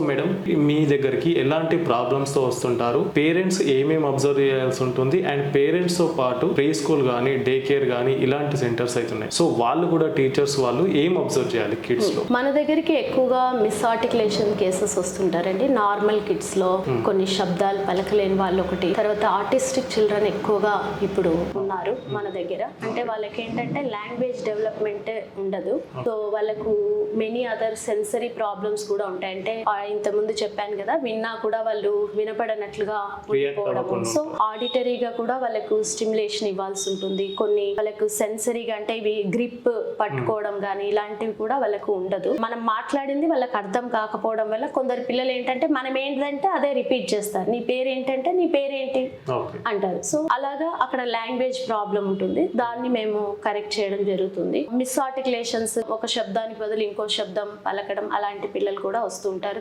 Madam, మీ దగ్గరికి ఎలాంటి problems తో వస్తుంటారు, పేరెంట్స్ ఏమేమి అబ్జర్వ్ చేయాల్సి ఉంటుంది, అండ్ పేరెంట్స్ తో పాటు ప్రీ స్కూల్ కానీ డే కేర్ కానీ ఇలాంటి సెంటర్స్ అవుతున్నాయి. సో వాళ్ళు కూడా టీచర్స్ వాళ్ళు ఏం అబ్జర్వ్ చేయాలి కిడ్స్ లో? మన దగ్గరికి ఎక్కువగా మిస్ ఆర్టికులేషన్ కేసెస్ వస్తుంటారండి. నార్మల్ కిడ్స్ లో కొన్ని శబ్దాలు పలకలేని వాళ్ళు ఒకటి, తర్వాత ఆర్టిస్టిక్ చిల్డ్రన్ ఎక్కువగా ఇప్పుడు ఉన్నారు మన దగ్గర. అంటే వాళ్ళకి ఏంటంటే లాంగ్వేజ్ డెవలప్మెంట్ ఉండదు. సో వాళ్ళకు మెనీ అదర్ సెన్సరీ ప్రాబ్లమ్స్ కూడా ఉంటాయి. అంటే ఇంత ముందు చెప్పాను కదా, విన్నా కూడా వాళ్ళు వినపడనట్లుగా ఉండిపోవడం. సో ఆడిటరీగా కూడా వాళ్ళకు స్టిమ్యులేషన్ ఇవ్వాల్సి ఉంటుంది. కొన్ని వాళ్ళకు సెన్సరీగా అంటే ఇవి గ్రిప్ పట్టుకోవడం కానీ ఇలాంటివి కూడా వాళ్ళకు ఉండదు. మనం మాట్లాడింది వాళ్ళకి అర్థం కాకపోవడం వల్ల కొందరు పిల్లలు ఏంటంటే మనం ఏంటంటే అదే రిపీట్ చేస్తారు. నీ పేరు ఏంటంటే నీ పేరేంటి అంటారు. సో అలాగా అక్కడ లాంగ్వేజ్ ప్రాబ్లం ఉంటుంది. దాన్ని మేము కరెక్ట్ చేయడం జరుగుతుంది. మిస్ ఆర్టికులేషన్స్, ఒక శబ్దానికి బదులు ఇంకో శబ్దం పలకడం, అలాంటి పిల్లలు కూడా వస్తూ ఉంటారు.